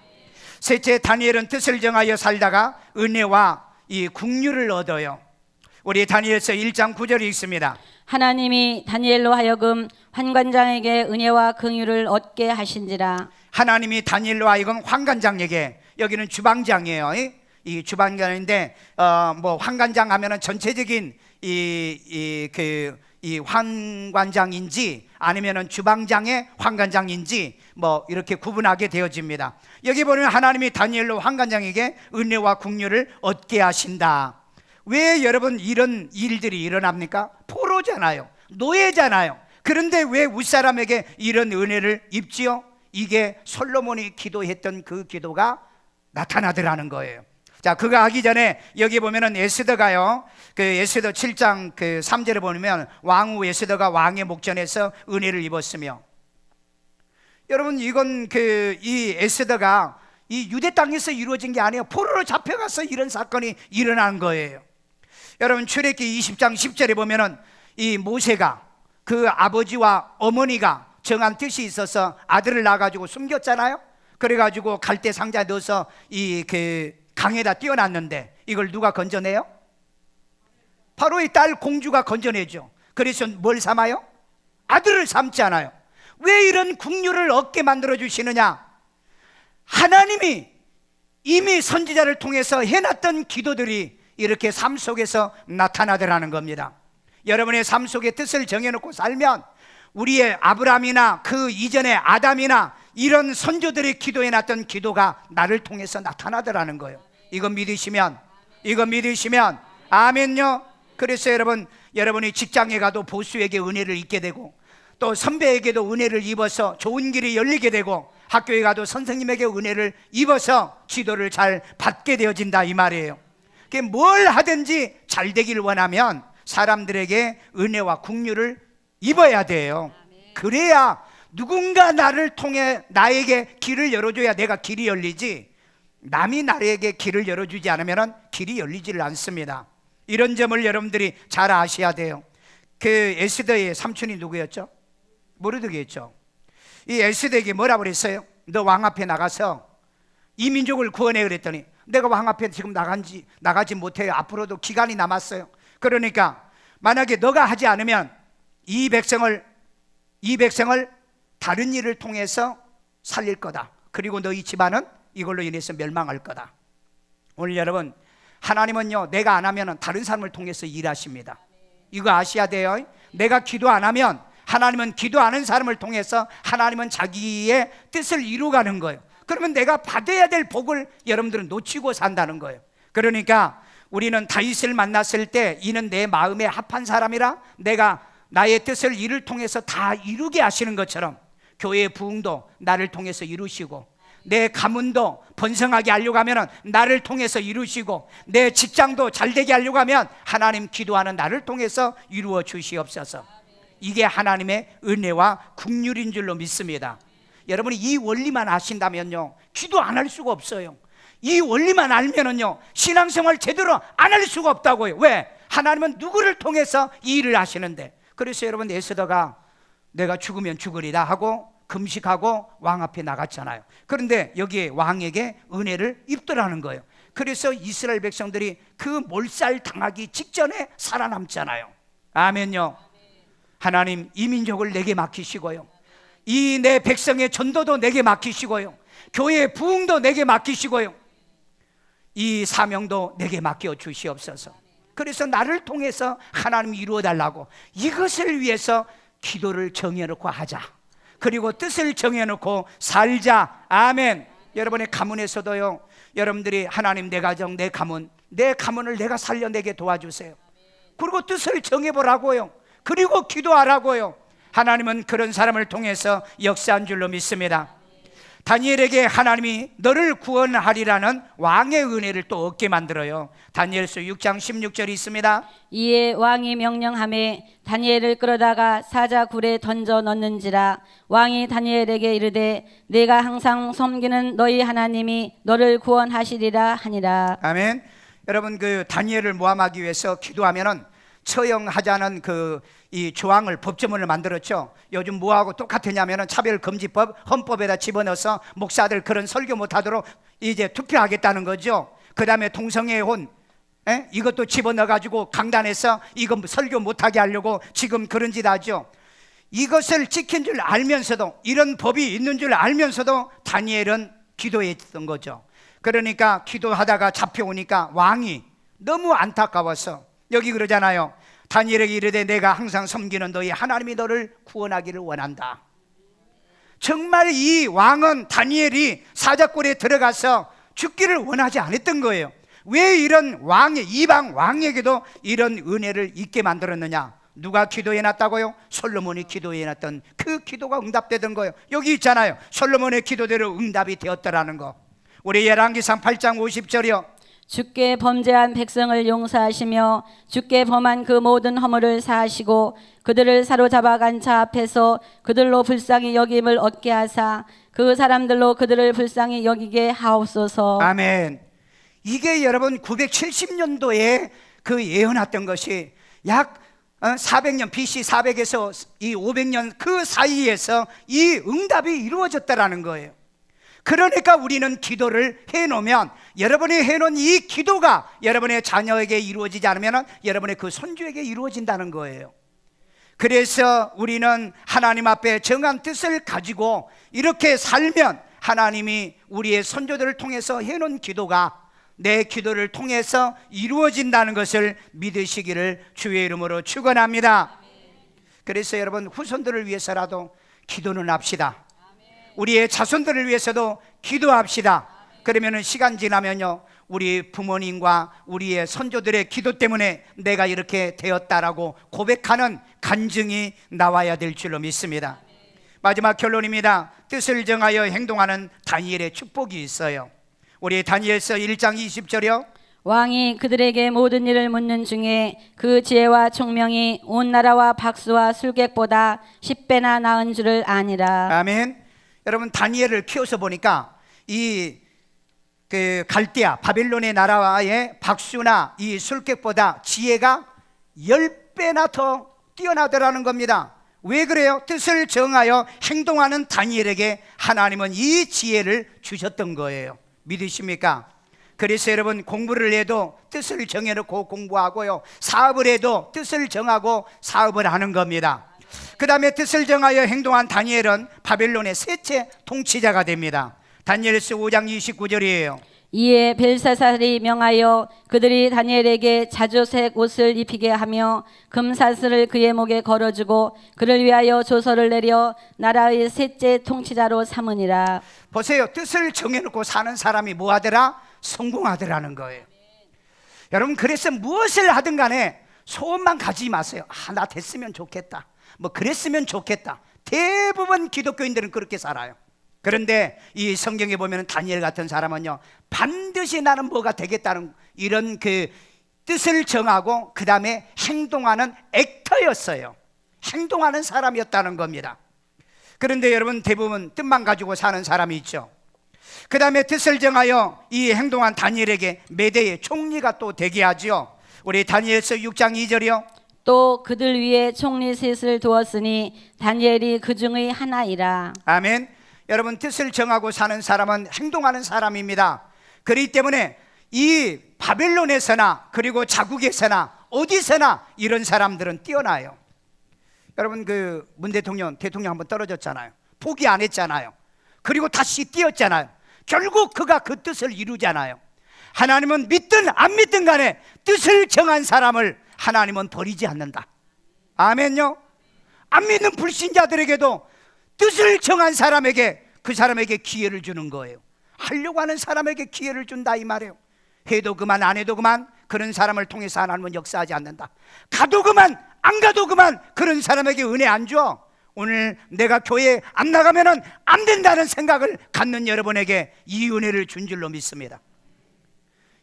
셋째, 다니엘은 뜻을 정하여 살다가 은혜와 이 긍휼을 얻어요. 우리 다니엘서 1장 9절이 있습니다. 하나님이 다니엘로 하여금 환관장에게 은혜와 긍휼을 얻게 하신지라. 하나님이 다니엘로 하여금 환관장에게, 여기는 주방장이에요. 이 주방장인데 뭐 환관장 하면은 전체적인 이 환관장인지 아니면은 주방장의 환관장인지 뭐 이렇게 구분하게 되어집니다. 여기 보면 하나님이 다니엘로 환관장에게 은혜와 긍휼을 얻게 하신다. 왜 여러분 이런 일들이 일어납니까? 포로잖아요, 노예잖아요. 그런데 왜 윗사람에게 이런 은혜를 입지요? 이게 솔로몬이 기도했던 그 기도가 나타나더라는 거예요. 자, 그거 하기 전에 여기 보면은 에스더가요, 그 에스더 7장 그 3절에 보면 왕후 에스더가 왕의 목전에서 은혜를 입었으며, 여러분 이건 이 에스더가 이 유대 땅에서 이루어진 게 아니에요. 포로로 잡혀가서 이런 사건이 일어난 거예요. 여러분 출애굽기 20장 10절에 보면은 이 모세가 그 아버지와 어머니가 정한 뜻이 있어서 아들을 낳아가지고 숨겼잖아요. 그래가지고 갈대 상자에 넣어서 이 강에다 띄워놨는데 이걸 누가 건져내요? 바로 이 딸 공주가 건져내죠. 그래서 뭘 삼아요? 아들을 삼잖아요. 왜 이런 국류를 얻게 만들어 주시느냐? 하나님이 이미 선지자를 통해서 해놨던 기도들이 이렇게 삶 속에서 나타나더라는 겁니다. 여러분의 삶 속에 뜻을 정해놓고 살면 우리의 아브라함이나 그 이전의 아담이나 이런 선조들이 기도해놨던 기도가 나를 통해서 나타나더라는 거예요. 이거 믿으시면 아멘요. 그래서 여러분이 직장에 가도 보수에게 은혜를 입게 되고, 또 선배에게도 은혜를 입어서 좋은 길이 열리게 되고, 학교에 가도 선생님에게 은혜를 입어서 지도를 잘 받게 되어진다, 이 말이에요. 뭘 하든지 잘 되길 원하면 사람들에게 은혜와 국류를 입어야 돼요. 그래야 누군가 나를 통해 나에게 길을 열어줘야 내가 길이 열리지, 남이 나에게 길을 열어주지 않으면 길이 열리지를 않습니다. 이런 점을 여러분들이 잘 아셔야 돼요. 그 에스더의 삼촌이 누구였죠? 모르드게였죠. 이 에스더에게 뭐라고 그랬어요? 너 왕 앞에 나가서 이 민족을 구원해 그랬더니, 내가 왕 앞에 지금 나가지 못해요. 앞으로도 기간이 남았어요. 그러니까 만약에 너가 하지 않으면 이 백성을 다른 일을 통해서 살릴 거다. 그리고 너희 집안은 이걸로 인해서 멸망할 거다. 오늘 여러분, 하나님은요, 내가 안 하면 다른 사람을 통해서 일하십니다. 이거 아셔야 돼요. 내가 기도 안 하면 하나님은 기도하는 사람을 통해서 하나님은 자기의 뜻을 이루가는 거예요. 그러면 내가 받아야 될 복을 여러분들은 놓치고 산다는 거예요. 그러니까 우리는 다윗을 만났을 때 이는 내 마음에 합한 사람이라 내가 나의 뜻을 이를 통해서 다 이루게 하시는 것처럼, 교회의 부흥도 나를 통해서 이루시고, 내 가문도 번성하게 하려고 하면 나를 통해서 이루시고, 내 직장도 잘되게 하려고 하면 하나님 기도하는 나를 통해서 이루어 주시옵소서. 이게 하나님의 은혜와 긍휼인 줄로 믿습니다. 여러분이 이 원리만 아신다면요, 기도 안 할 수가 없어요. 이 원리만 알면은요, 신앙생활 제대로 안 할 수가 없다고요. 왜? 하나님은 누구를 통해서 이 일을 하시는데. 그래서 여러분, 에스더가 내가 죽으면 죽으리다 하고 금식하고 왕 앞에 나갔잖아요. 그런데 여기에 왕에게 은혜를 입더라는 거예요. 그래서 이스라엘 백성들이 그 몰살 당하기 직전에 살아남잖아요. 아멘요. 하나님, 이 민족을 내게 맡기시고요, 이 내 백성의 전도도 내게 맡기시고요, 교회의 부흥도 내게 맡기시고요, 이 사명도 내게 맡겨 주시옵소서. 그래서 나를 통해서 하나님이 이루어 달라고, 이것을 위해서 기도를 정해놓고 하자. 그리고 뜻을 정해놓고 살자. 아멘. 여러분의 가문에서도요, 여러분들이 하나님, 내 가정, 내 가문을 내가 살려내게 도와주세요. 그리고 뜻을 정해보라고요. 그리고 기도하라고요. 하나님은 그런 사람을 통해서 역사한 줄로 믿습니다. 다니엘에게 하나님이 너를 구원하리라는 왕의 은혜를 또 얻게 만들어요. 다니엘서 6장 16절이 있습니다. 이에 왕이 명령하매 다니엘을 끌어다가 사자굴에 던져 넣는지라. 왕이 다니엘에게 이르되 내가 항상 섬기는 너희 하나님이 너를 구원하시리라 하니라. 아멘. 여러분, 그 다니엘을 모함하기 위해서 기도하면은 처형하자는 이 조항을, 법조문을 만들었죠. 요즘 뭐하고 똑같으냐면은 차별금지법 헌법에다 집어넣어서 목사들 그런 설교 못하도록 이제 투표하겠다는 거죠. 그 다음에 동성애혼, 이것도 집어넣어가지고 강단에서 이거 설교 못하게 하려고 지금 그런 짓 하죠. 이것을 지킨 줄 알면서도, 이런 법이 있는 줄 알면서도 다니엘은 기도했던 거죠. 그러니까 기도하다가 잡혀오니까 왕이 너무 안타까워서, 여기 그러잖아요. 다니엘에게 이르되 내가 항상 섬기는 너희 하나님이 너를 구원하기를 원한다. 정말 이 왕은 다니엘이 사자굴에 들어가서 죽기를 원하지 않았던 거예요. 왜 이런 이방 왕에게도 이런 은혜를 있게 만들었느냐? 누가 기도해놨다고요? 솔로몬이 기도해놨던 그 기도가 응답되던 거예요. 여기 있잖아요. 솔로몬의 기도대로 응답이 되었더라는 거. 우리 열왕기상 8장 50절이요. 주께 범죄한 백성을 용서하시며 주께 범한 그 모든 허물을 사하시고 그들을 사로잡아 간 자 앞에서 그들로 불쌍히 여김을 얻게 하사 그 사람들로 그들을 불쌍히 여기게 하옵소서. 아멘. 이게 여러분 970년도에 그 예언했던 것이 약 400년 BC 400에서 이 500년 그 사이에서 이 응답이 이루어졌다라는 거예요. 그러니까 우리는 기도를 해놓으면, 여러분이 해놓은 이 기도가 여러분의 자녀에게 이루어지지 않으면 여러분의 그 손주에게 이루어진다는 거예요. 그래서 우리는 하나님 앞에 정한 뜻을 가지고 이렇게 살면 하나님이 우리의 선조들을 통해서 해놓은 기도가 내 기도를 통해서 이루어진다는 것을 믿으시기를 주의 이름으로 축원합니다. 그래서 여러분, 후손들을 위해서라도 기도는 합시다. 우리의 자손들을 위해서도 기도합시다. 그러면은 시간 지나면요, 우리 부모님과 우리의 선조들의 기도 때문에 내가 이렇게 되었다라고 고백하는 간증이 나와야 될 줄로 믿습니다. 마지막 결론입니다. 뜻을 정하여 행동하는 다니엘의 축복이 있어요. 우리 다니엘서 1장 20절이요. 왕이 그들에게 모든 일을 묻는 중에 그 지혜와 총명이 온 나라와 박수와 술객보다 10배나 나은 줄을 아니라. 아멘. 여러분, 다니엘을 키워서 보니까 이 갈대아 바벨론의 나라와의 박수나 이 술객보다 지혜가 10배나 더 뛰어나더라는 겁니다. 왜 그래요? 뜻을 정하여 행동하는 다니엘에게 하나님은 이 지혜를 주셨던 거예요. 믿으십니까? 그래서 여러분, 공부를 해도 뜻을 정해놓고 공부하고요, 사업을 해도 뜻을 정하고 사업을 하는 겁니다. 그 다음에 뜻을 정하여 행동한 다니엘은 바벨론의 셋째 통치자가 됩니다. 다니엘서 5장 29절이에요. 이에 벨사살이 명하여 그들이 다니엘에게 자주색 옷을 입히게 하며 금사슬을 그의 목에 걸어주고 그를 위하여 조서를 내려 나라의 셋째 통치자로 삼으니라. 보세요. 뜻을 정해놓고 사는 사람이 뭐하더라? 성공하더라는 거예요. 여러분, 그래서 무엇을 하든 간에 소원만 가지지 마세요. 나 됐으면 좋겠다, 뭐 그랬으면 좋겠다. 대부분 기독교인들은 그렇게 살아요. 그런데 이 성경에 보면 다니엘 같은 사람은요, 반드시 나는 뭐가 되겠다는 이런 그 뜻을 정하고 그 다음에 행동하는 액터였어요. 행동하는 사람이었다는 겁니다. 그런데 여러분, 대부분 뜻만 가지고 사는 사람이 있죠. 그 다음에 뜻을 정하여 이 행동한 다니엘에게 메대의 총리가 또 되게 하죠. 우리 다니엘서 6장 2절이요. 또 그들 위에 총리 셋을 두었으니 다니엘이 그 중의 하나이라. 아멘. 여러분, 뜻을 정하고 사는 사람은 행동하는 사람입니다. 그렇기 때문에 이 바벨론에서나 그리고 자국에서나 어디서나 이런 사람들은 뛰어나요. 여러분, 그 문 대통령 한번 떨어졌잖아요. 포기 안 했잖아요. 그리고 다시 뛰었잖아요. 결국 그가 그 뜻을 이루잖아요. 하나님은 믿든 안 믿든 간에 뜻을 정한 사람을 하나님은 버리지 않는다. 아멘요. 안 믿는 불신자들에게도 뜻을 정한 사람에게, 그 사람에게 기회를 주는 거예요. 하려고 하는 사람에게 기회를 준다 이 말이에요. 해도 그만 안 해도 그만 그런 사람을 통해서 하나님은 역사하지 않는다. 가도 그만 안 가도 그만 그런 사람에게 은혜 안 줘. 오늘 내가 교회 안 나가면은 안 된다는 생각을 갖는 여러분에게 이 은혜를 준 줄로 믿습니다.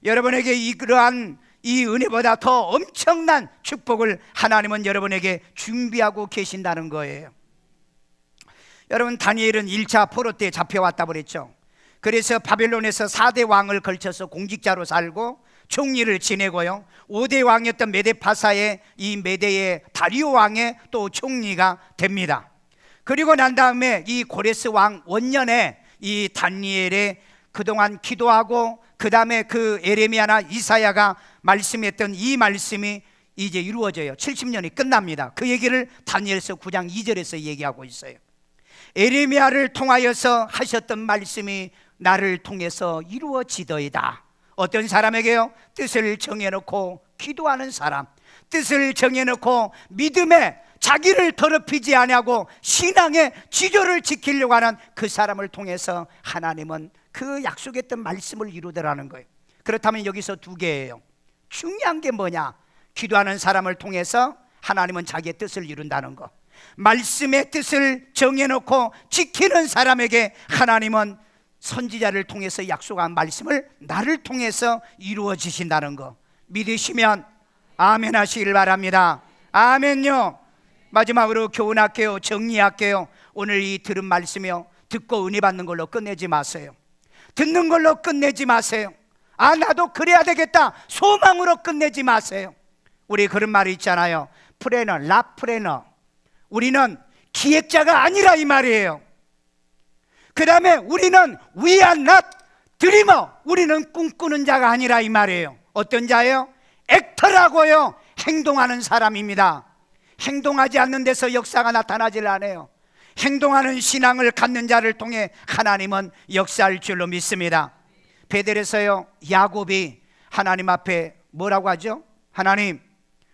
여러분에게 이러한 이 은혜보다 더 엄청난 축복을 하나님은 여러분에게 준비하고 계신다는 거예요. 여러분, 다니엘은 1차 포로 때 잡혀왔다 그랬죠. 그래서 바벨론에서 4대 왕을 걸쳐서 공직자로 살고 총리를 지내고요, 5대 왕이었던 메데파사의 이 메데의 다리오 왕의 또 총리가 됩니다. 그리고 난 다음에 이 고레스 왕 원년에 이 다니엘의 그동안 기도하고 그 다음에 그 에레미야나 이사야가 말씀했던 이 말씀이 이제 이루어져요. 70년이 끝납니다. 그 얘기를 다니엘서 9장 2절에서 얘기하고 있어요. 에레미야를 통하여서 하셨던 말씀이 나를 통해서 이루어지더이다. 어떤 사람에게요? 뜻을 정해놓고 기도하는 사람, 뜻을 정해놓고 믿음에 자기를 더럽히지 아니하고 신앙의 지조를 지키려고 하는 그 사람을 통해서 하나님은 그 약속했던 말씀을 이루더라는 거예요. 그렇다면 여기서 두 개예요. 중요한 게 뭐냐? 기도하는 사람을 통해서 하나님은 자기의 뜻을 이룬다는 거. 말씀의 뜻을 정해놓고 지키는 사람에게 하나님은 선지자를 통해서 약속한 말씀을 나를 통해서 이루어지신다는 거 믿으시면 아멘 하시길 바랍니다. 아멘요. 마지막으로 교훈할게요. 정리할게요. 오늘 이 들은 말씀이요, 듣고 은혜 받는 걸로 끝내지 마세요. 듣는 걸로 끝내지 마세요. 나도 그래야 되겠다 소망으로 끝내지 마세요. 우리 그런 말이 있잖아요. 프레너, 라프레너. 우리는 기획자가 아니라 이 말이에요. 그 다음에 우리는 We are not dreamer. 우리는 꿈꾸는 자가 아니라 이 말이에요. 어떤 자예요? 액터라고요. 행동하는 사람입니다. 행동하지 않는 데서 역사가 나타나질 않아요. 행동하는 신앙을 갖는 자를 통해 하나님은 역사할 줄로 믿습니다. 베델에서요, 야곱이 하나님 앞에 뭐라고 하죠? 하나님,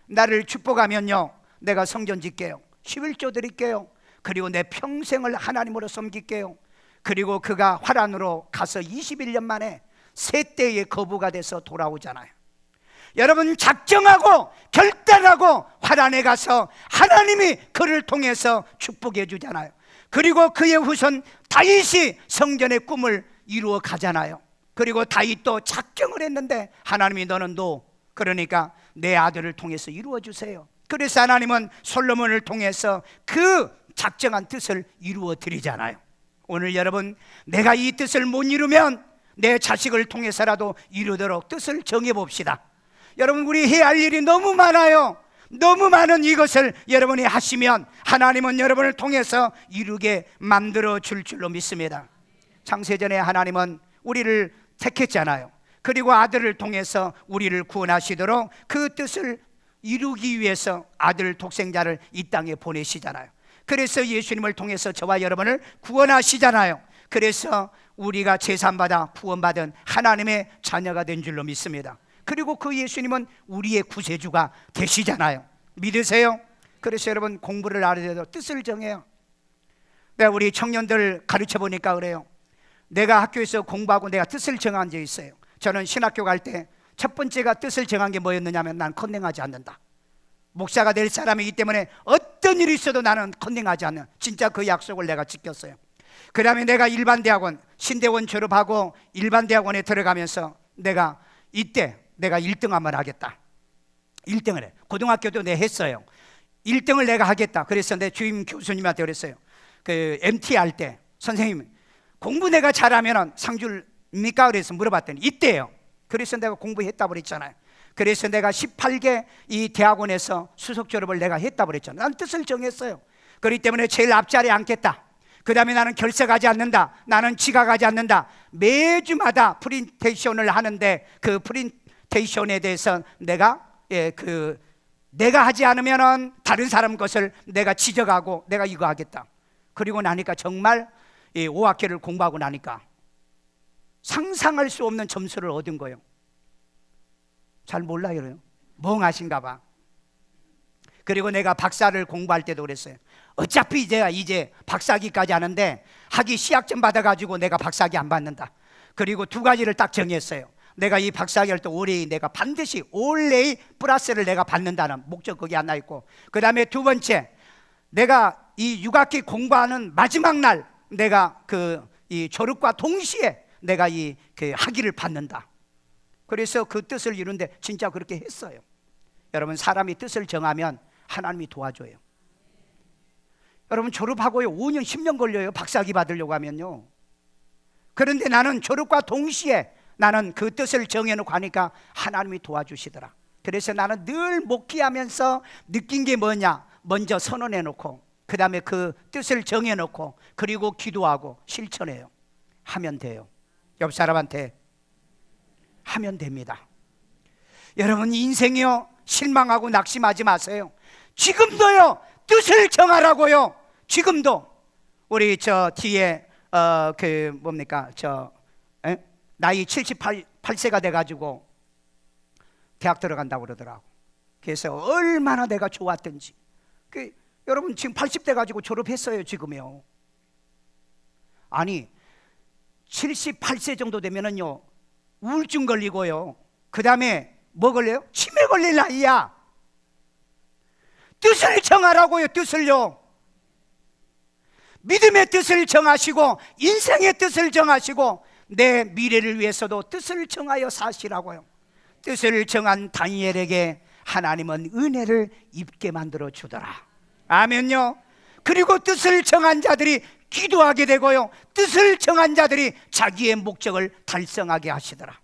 나를 축복하면요 내가 성전 짓게요, 11조 드릴게요, 그리고 내 평생을 하나님으로 섬길게요. 그리고 그가 화란으로 가서 21년 만에 세 때의 거부가 돼서 돌아오잖아요. 여러분, 작정하고 결단하고 화란에 가서 하나님이 그를 통해서 축복해 주잖아요. 그리고 그의 후손 다윗이 성전의 꿈을 이루어 가잖아요. 그리고 다윗도 작정을 했는데 하나님이 너는 그러니까 내 아들을 통해서 이루어 주세요. 그래서 하나님은 솔로몬을 통해서 그 작정한 뜻을 이루어 드리잖아요. 오늘 여러분, 내가 이 뜻을 못 이루면 내 자식을 통해서라도 이루도록 뜻을 정해봅시다. 여러분, 우리 해야 할 일이 너무 많아요. 너무 많은 이것을 여러분이 하시면 하나님은 여러분을 통해서 이루게 만들어 줄 줄로 믿습니다. 창세전에 하나님은 우리를 택했잖아요. 그리고 아들을 통해서 우리를 구원하시도록 그 뜻을 이루기 위해서 아들 독생자를 이 땅에 보내시잖아요. 그래서 예수님을 통해서 저와 여러분을 구원하시잖아요. 그래서 우리가 제산받아 구원받은 하나님의 자녀가 된 줄로 믿습니다. 그리고 그 예수님은 우리의 구세주가 되시잖아요. 믿으세요? 그래서 여러분, 공부를 알아야 뜻을 정해요. 내가 우리 청년들 가르쳐 보니까 그래요. 내가 학교에서 공부하고 내가 뜻을 정한 적 있어요. 저는 신학교 갈 때 첫 번째가 뜻을 정한 게 뭐였느냐면, 난 컨닝하지 않는다. 목사가 될 사람이기 때문에 어떤 일이 있어도 나는 컨닝하지 않는, 진짜 그 약속을 내가 지켰어요. 그 다음에 내가 일반대학원 신대원 졸업하고 일반대학원에 들어가면서 내가 이때 내가 1등 한번 하겠다. 1등을 해. 고등학교도 내가 했어요. 1등을 내가 하겠다. 그래서 내 주임 교수님한테 그랬어요. 그 MT 할 때, 선생님 공부 내가 잘하면 상 줍니까? 그래서 물어봤더니 이때요. 그래서 내가 공부했다고 그랬잖아요. 그래서 내가 18개 이 대학원에서 수석 졸업을 내가 했다고 그랬잖아요. 난 뜻을 정했어요. 그렇기 때문에 제일 앞자리에 앉겠다. 그 다음에 나는 결석하지 않는다. 나는 지각하지 않는다. 매주마다 프린테이션을 하는데 그 프린테이션에 대해서 내가 내가 하지 않으면은 다른 사람 것을 내가 지적하고 내가 이거 하겠다. 그리고 나니까 정말 5학기를 공부하고 나니까 상상할 수 없는 점수를 얻은 거예요. 잘 몰라요. 멍하신가 봐. 그리고 내가 박사를 공부할 때도 그랬어요. 어차피 이제 박사학위까지 하는데 학위 시학점 받아가지고 내가 박사학위 안 받는다. 그리고 두 가지를 딱 정했어요. 내가 이 박사학위 할 때 올해 내가 반드시 올해의 플러스를 내가 받는다는 목적 거기 하나 있고, 그 다음에 두 번째, 내가 이 6학기 공부하는 마지막 날 내가 이 졸업과 동시에 내가 그 학위를 받는다. 그래서 그 뜻을 이루는데 진짜 그렇게 했어요. 여러분, 사람이 뜻을 정하면 하나님이 도와줘요. 여러분, 졸업하고요 5년 10년 걸려요. 박사학위 받으려고 하면요. 그런데 나는 졸업과 동시에 나는 그 뜻을 정해놓고 하니까 하나님이 도와주시더라. 그래서 나는 늘 목회하면서 느낀 게 뭐냐, 먼저 선언해놓고 그 다음에 그 뜻을 정해놓고 그리고 기도하고 실천해요. 하면 돼요. 옆 사람한테 하면 됩니다. 여러분, 인생이요 실망하고 낙심하지 마세요. 지금도요 뜻을 정하라고요. 지금도 우리 저 뒤에 나이 78세가 돼가지고 대학 들어간다고 그러더라고. 그래서 얼마나 내가 좋았던지. 여러분, 지금 80대 가지고 졸업했어요. 지금요. 아니 78세 정도 되면은요 우울증 걸리고요, 그 다음에 뭐 걸려요? 치매 걸릴 나이야. 뜻을 정하라고요. 뜻을요. 믿음의 뜻을 정하시고 인생의 뜻을 정하시고 내 미래를 위해서도 뜻을 정하여 사시라고요. 뜻을 정한 다니엘에게 하나님은 은혜를 입게 만들어 주더라. 아멘요. 그리고 뜻을 정한 자들이 기도하게 되고요, 뜻을 정한 자들이 자기의 목적을 달성하게 하시더라.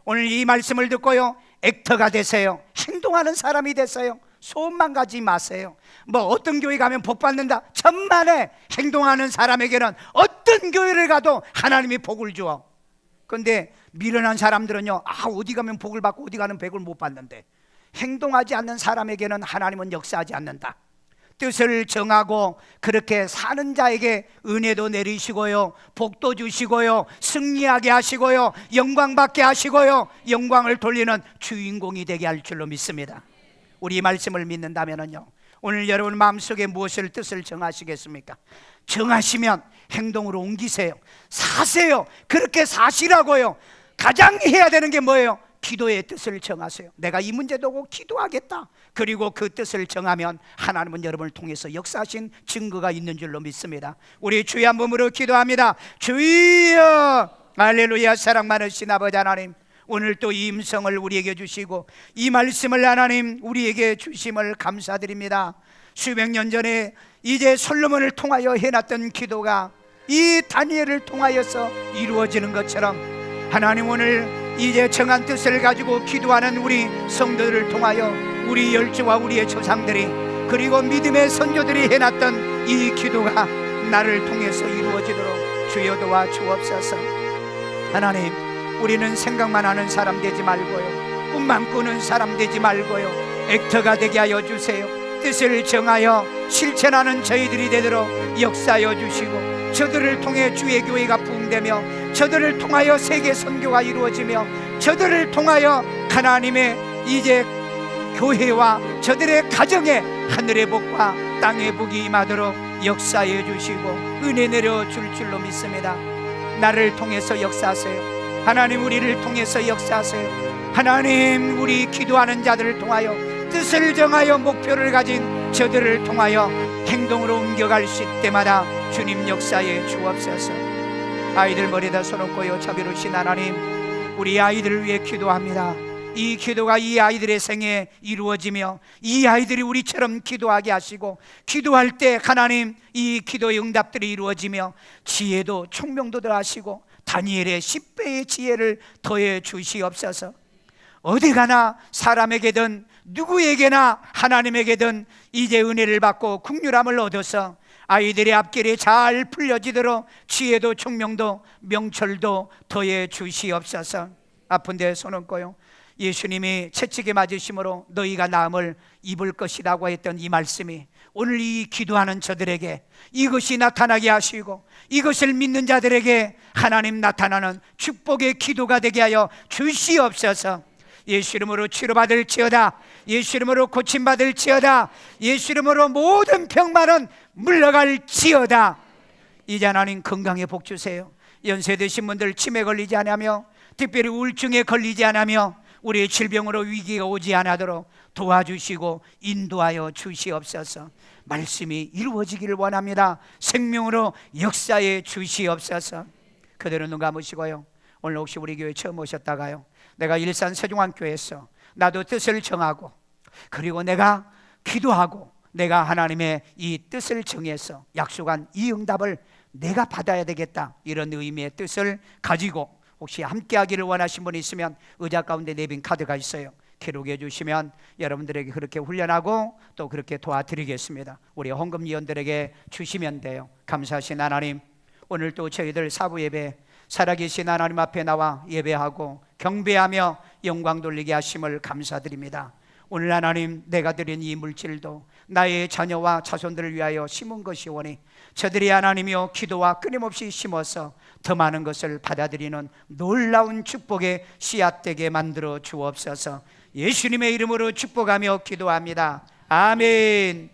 오늘 이 말씀을 듣고요 액터가 되세요. 행동하는 사람이 되세요. 소원만 가지 마세요. 뭐 어떤 교회 가면 복 받는다, 천만에. 행동하는 사람에게는 어떤 교회를 가도 하나님이 복을 주어. 그런데 미련한 사람들은요, 어디 가면 복을 받고 어디 가는 복을 못 받는데, 행동하지 않는 사람에게는 하나님은 역사하지 않는다. 뜻을 정하고 그렇게 사는 자에게 은혜도 내리시고요, 복도 주시고요, 승리하게 하시고요, 영광 받게 하시고요, 영광을 돌리는 주인공이 되게 할 줄로 믿습니다. 우리 이 말씀을 믿는다면요, 오늘 여러분 마음속에 무엇을 뜻을 정하시겠습니까? 정하시면 행동으로 옮기세요. 사세요. 그렇게 사시라고요. 가장 해야 되는 게 뭐예요? 기도의 뜻을 정하세요. 내가 이 문제 두고 기도하겠다. 그리고 그 뜻을 정하면 하나님은 여러분을 통해서 역사하신 증거가 있는 줄로 믿습니다. 우리 주여 한 몸으로 기도합니다. 주여, 할렐루야. 사랑 많으신 아버지 하나님, 오늘 또 이 음성을 우리에게 주시고 이 말씀을 하나님 우리에게 주심을 감사드립니다. 수백 년 전에 이제 솔로몬을 통하여 해놨던 기도가 이 다니엘을 통하여서 이루어지는 것처럼 하나님 오늘 이제 정한 뜻을 가지고 기도하는 우리 성도들을 통하여 우리 열조와 우리의 조상들이 그리고 믿음의 선조들이 해놨던 이 기도가 나를 통해서 이루어지도록 주여 도와 주옵소서. 하나님, 우리는 생각만 하는 사람 되지 말고요, 꿈만 꾸는 사람 되지 말고요, 액터가 되게 하여 주세요. 뜻을 정하여 실천하는 저희들이 되도록 역사하여 주시고, 저들을 통해 주의 교회가 부흥되며, 저들을 통하여 세계 선교가 이루어지며, 저들을 통하여 하나님의 이제 교회와 저들의 가정에 하늘의 복과 땅의 복이 임하도록 역사해 주시고 은혜 내려 줄 줄로 믿습니다. 나를 통해서 역사하세요. 하나님, 우리를 통해서 역사하세요. 하나님, 우리 기도하는 자들을 통하여 뜻을 정하여 목표를 가진 저들을 통하여 행동으로 옮겨갈 수 있을 때마다 주님 역사에 주옵소서. 아이들 머리에다 손얹고요, 자비로우신 하나님, 우리 아이들을 위해 기도합니다. 이 기도가 이 아이들의 생에 이루어지며 이 아이들이 우리처럼 기도하게 하시고, 기도할 때 하나님 이 기도의 응답들이 이루어지며 지혜도 총명도 더하시고 다니엘의 10배의 지혜를 더해 주시옵소서. 어디 가나 사람에게든 누구에게나 하나님에게든 이제 은혜를 받고 긍휼함을 얻어서 아이들의 앞길이 잘 풀려지도록 지혜도 총명도 명철도 더해 주시옵소서. 아픈 데 손 얹고요, 예수님이 채찍에 맞으심으로 너희가 나음을 입을 것이라고 했던 이 말씀이 오늘 이 기도하는 저들에게 이것이 나타나게 하시고 이것을 믿는 자들에게 하나님 나타나는 축복의 기도가 되게 하여 주시옵소서. 예수 이름으로 치료받을지어다. 예수 이름으로 고침받을지어다. 예수 이름으로 모든 병만은 물러갈지어다. 이제 하나님 건강에 복 주세요. 연세 드신 분들 치매 걸리지 않으며 특별히 우울증에 걸리지 않으며 우리의 질병으로 위기가 오지 않도록 도와주시고 인도하여 주시옵소서. 말씀이 이루어지기를 원합니다. 생명으로 역사해 주시옵소서. 그대로 눈 감으시고요, 오늘 혹시 우리 교회 처음 오셨다가요, 내가 일산 세종안교회에서 나도 뜻을 정하고 그리고 내가 기도하고 내가 하나님의 이 뜻을 정해서 약속한 이 응답을 내가 받아야 되겠다, 이런 의미의 뜻을 가지고 혹시 함께 하기를 원하신 분이 있으면 의자 가운데 내빈 카드가 있어요. 기록해 주시면 여러분들에게 그렇게 훈련하고 또 그렇게 도와드리겠습니다. 우리 헌금위원들에게 주시면 돼요. 감사하신 하나님, 오늘 또 저희들 사부 예배 살아계신 하나님 앞에 나와 예배하고 경배하며 영광 돌리게 하심을 감사드립니다. 오늘 하나님, 내가 드린 이 물질도 나의 자녀와 자손들을 위하여 심은 것이오니 저들이 하나님이여 기도와 끊임없이 심어서 더 많은 것을 받아들이는 놀라운 축복의 씨앗 되게 만들어 주옵소서. 예수님의 이름으로 축복하며 기도합니다. 아멘.